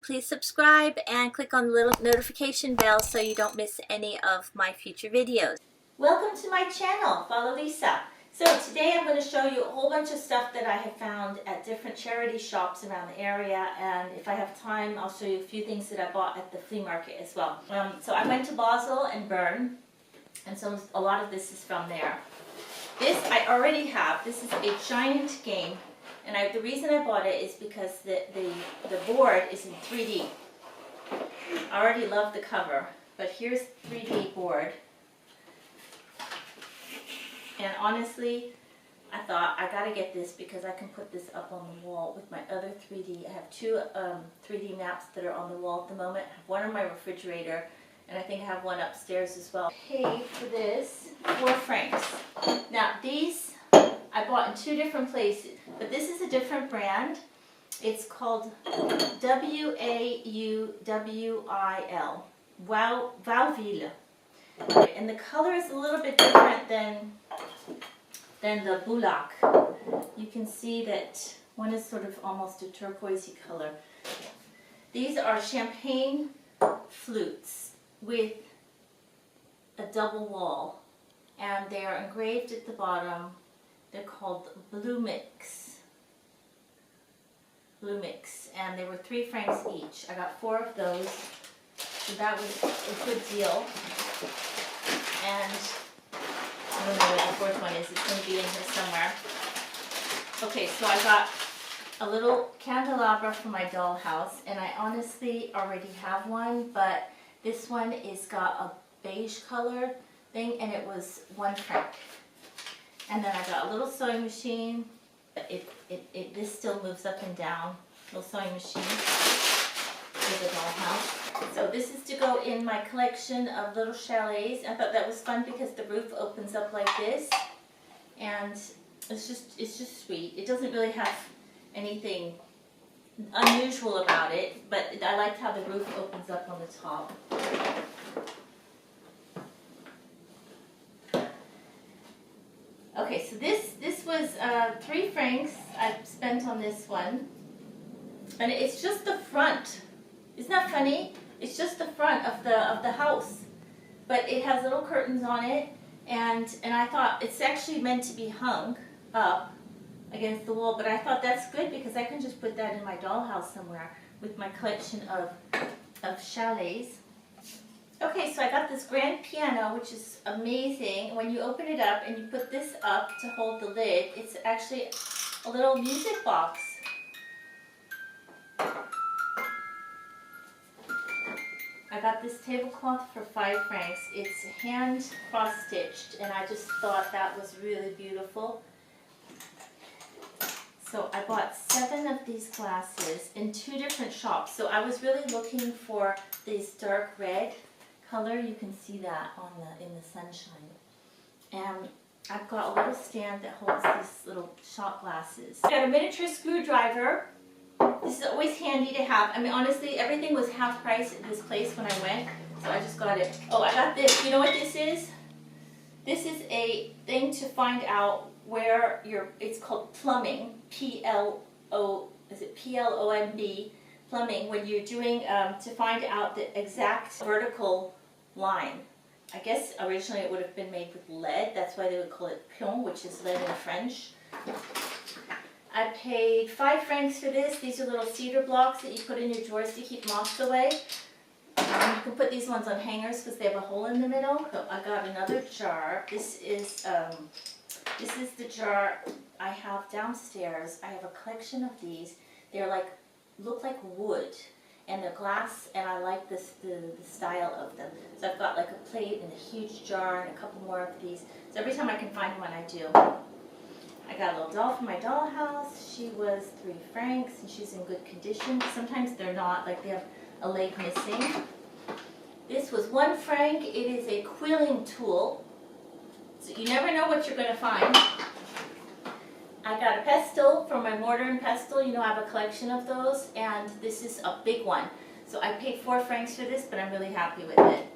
Please subscribe and click on the little notification bell so you don't miss any of my future videos. Welcome to my channel, Follow Lisa. So today I'm going to show you a whole bunch of stuff that I have found at different charity shops around the area, and if I have time I'll show you a few things that I bought at the flea market as well. So I went to Basel and Bern, and so a lot of this is from there. This I already have. This is a giant game, and the reason I bought it is because the board is in 3D. I already love the cover, but here's 3D board. And honestly, I thought I gotta get this because I can put this up on the wall with my other 3D. I have two 3D maps that are on the wall at the moment. I have one in my refrigerator, and I think I have one upstairs as well. I paid for this 4 francs. Now these I bought in 2 different places, but this is a different brand. It's called Wauville. Wauville. And the color is a little bit different than the Bulak. You can see that one is sort of almost a turquoisey color. These are champagne flutes with a double wall, and they are engraved at the bottom. They're called Blue Mix, and they were 3 francs each. I got 4 of those, so that was a good deal. And I don't know where the 4th one is. It's going to be in here somewhere. Okay, so I got a little candelabra for my dollhouse, and I honestly already have one, but this one is got a beige color thing, and it was 1 franc. And then I got a little sewing machine. This still moves up and down. Little sewing machine with a dollhouse. So this is to go in my collection of little chalets. I thought that was fun because the roof opens up like this, and it's just sweet. It doesn't really have anything unusual about it, but I liked how the roof opens up on the top. Okay, so this was 3 francs I spent on this one, and it's just the front. Isn't that funny? It's just the front of the house, but it has little curtains on it, and I thought it's actually meant to be hung up against the wall, but I thought that's good because I can just put that in my dollhouse somewhere with my collection of chalets. Okay, so I got this grand piano, which is amazing. When you open it up and you put this up to hold the lid, it's actually a little music box. I got this tablecloth for 5 francs. It's hand cross-stitched, and I just thought that was really beautiful. So I bought 7 of these glasses in 2 different shops. So I was really looking for this dark red color. You can see that in the sunshine. And I've got a little stand that holds these little shot glasses. I got a miniature screwdriver. This is always handy to have. I mean, honestly, everything was half price at this place when I went, so I just got it. Oh, I got this. You know what this is? This is a thing to find out where it's called plumbing, P-L-O-M-B, plumbing, when you're doing, to find out the exact vertical line. I guess originally it would have been made with lead. That's why they would call it pion, which is lead in French. I paid 5 francs for this. These are little cedar blocks that you put in your drawers to keep moths away. You can put these ones on hangers because they have a hole in the middle. So I got another jar. This is the jar I have downstairs. I have a collection of these. They're look like wood, and they're glass, and I like the style of them. So I've got like a plate and a huge jar and a couple more of these. So every time I can find one, I do. I got a little doll for my dollhouse. She was 3 francs, and she's in good condition. Sometimes they're not, like they have a leg missing. This was 1 franc. It is a quilling tool, so you never know what you're going to find. I got a pestle for my mortar and pestle. You know, I have a collection of those, and this is a big one. So I paid 4 francs for this, but I'm really happy with it.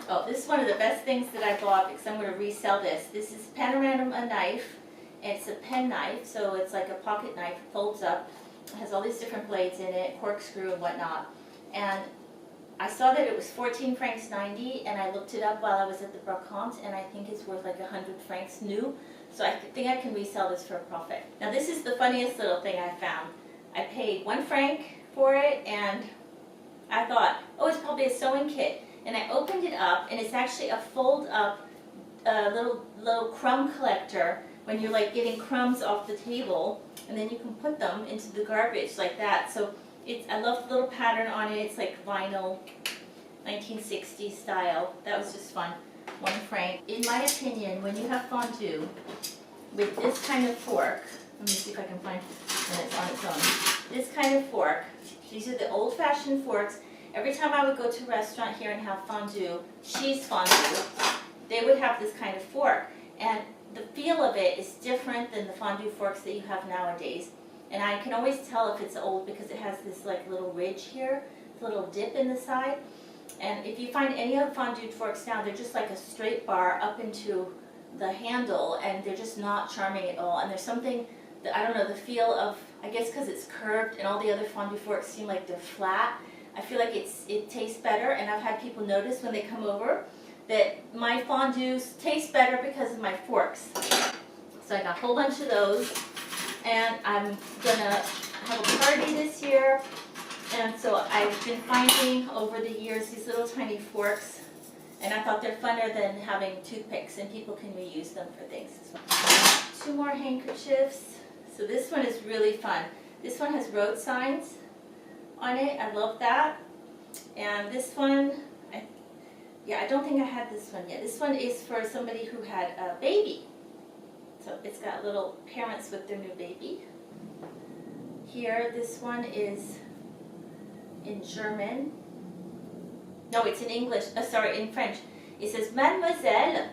Oh, this is one of the best things that I bought because I'm going to resell this. This is Panorama knife. It's a pen knife, so it's like a pocket knife, folds up. It has all these different blades in it, corkscrew and whatnot. And I saw that it was 14 francs 90, and I looked it up while I was at the brocante, and I think it's worth like 100 francs new. So I think I can resell this for a profit. Now this is the funniest little thing I found. I paid 1 franc for it, and I thought, oh, it's probably a sewing kit. And I opened it up, and it's actually a fold-up little crumb collector when you're like getting crumbs off the table, and then you can put them into the garbage like that. So I love the little pattern on it. It's like vinyl, 1960s style. That was just fun. 1 franc. In my opinion, when you have fondue with this kind of fork, let me see if I can find when it's on its own. This kind of fork, these are the old-fashioned forks. Every time I would go to a restaurant here and have fondue, cheese fondue, they would have this kind of fork. And the feel of it is different than the fondue forks that you have nowadays. And I can always tell if it's old because it has this like little ridge here, a little dip in the side. And if you find any of the fondue forks now, they're just like a straight bar up into the handle, and they're just not charming at all. And there's something that, I don't know, the feel of, I guess because it's curved and all the other fondue forks seem like they're flat, I feel like it tastes better. And I've had people notice when they come over that my fondues taste better because of my forks. So I got a whole bunch of those, and I'm gonna have a party this year. And so I've been finding over the years these little tiny forks, and I thought they're funner than having toothpicks, and people can reuse them for things as well. 2 more handkerchiefs. So this one is really fun. This one has road signs on it. I love that. And this one, I don't think I had this one yet. This one is for somebody who had a baby. So it's got little parents with their new baby. Here, this one is in German. No, it's in English. In French. It says Mademoiselle,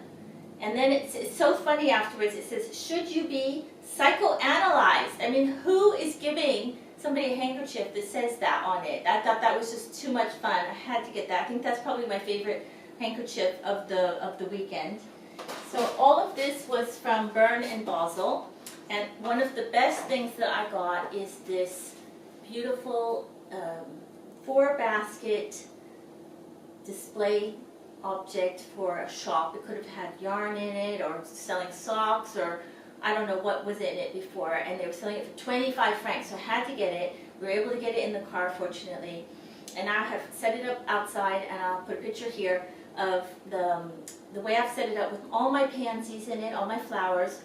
and then it's so funny afterwards. It says, should you be psychoanalyzed? I mean, who is giving somebody a handkerchief that says that on it? I thought that was just too much fun. I had to get that. I think that's probably my favorite handkerchief of the weekend. So all of this was from Bern and Basel, and one of the best things that I got is this beautiful 4-basket display object for a shop. It could have had yarn in it, or selling socks, or I don't know what was in it before, and they were selling it for 25 francs, so I had to get it. We were able to get it in the car, fortunately, and I have set it up outside, and I'll put a picture here of the way I've set it up with all my pansies in it, all my flowers.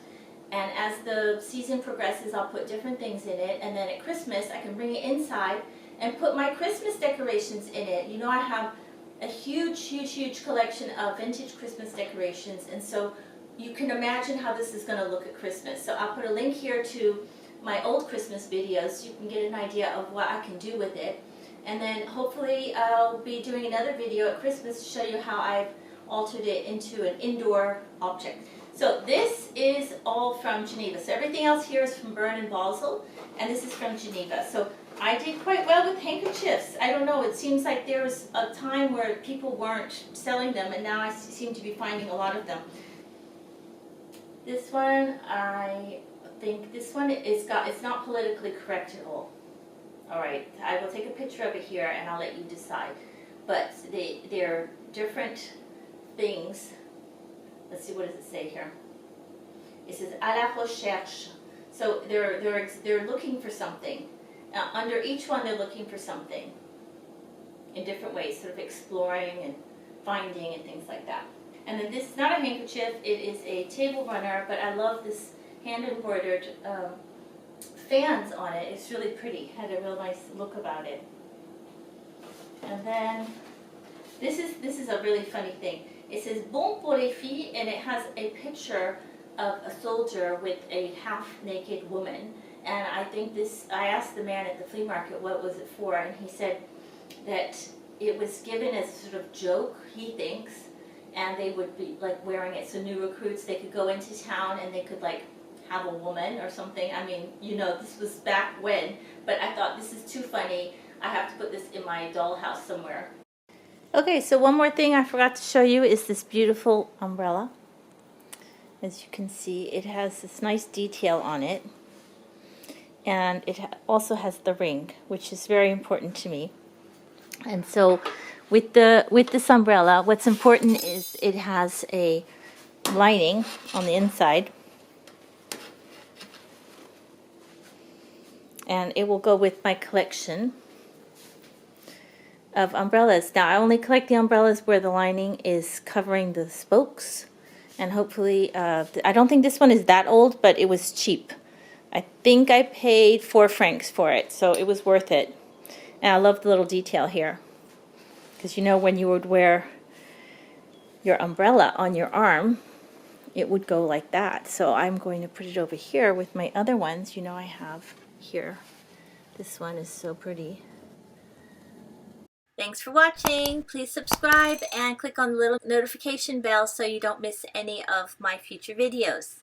And as the season progresses, I'll put different things in it, and then at Christmas I can bring it inside and put my Christmas decorations in it. You know, I have a huge collection of vintage Christmas decorations, and so you can imagine how this is going to look at Christmas. So I'll put a link here to my old Christmas videos so you can get an idea of what I can do with it. And then hopefully I'll be doing another video at Christmas to show you how I've altered it into an indoor object. So this is all from Geneva. So everything else here is from Bern and Basel, and this is from Geneva. So I did quite well with handkerchiefs. I don't know, it seems like there was a time where people weren't selling them, and now I seem to be finding a lot of them. This one, I think this one it's not politically correct at all. Alright, I will take a picture of it here and I'll let you decide. But they're different things. Let's see, what does it say here? It says à la recherche. So they're looking for something. Under each one they're looking for something in different ways, sort of exploring and finding and things like that. And then this is not a handkerchief, it is a table runner, but I love this hand-embroidered fans on it. It's really pretty, had a real nice look about it. And then this is a really funny thing. It says Bon pour les filles, and it has a picture of a soldier with a half-naked woman. And I think I asked the man at the flea market what was it for, and he said that it was given as a sort of joke, he thinks, and they would be like wearing it so new recruits, they could go into town and they could like have a woman or something. I mean, you know, this was back when, but I thought this is too funny. I have to put this in my dollhouse somewhere. Okay, so one more thing I forgot to show you is this beautiful umbrella. As you can see, it has this nice detail on it. and it also has the ring, which is very important to me. And so with this umbrella, what's important is it has a lining on the inside, and it will go with my collection of umbrellas. Now I only collect the umbrellas where the lining is covering the spokes, and hopefully I don't think this one is that old, but it was cheap. I think I paid 4 francs for it, so it was worth it. And I love the little detail here, because you know, when you would wear your umbrella on your arm, it would go like that. So I'm going to put it over here with my other ones. You know, I have here. This one is so pretty. Thanks for watching. Please subscribe and click on the little notification bell so you don't miss any of my future videos.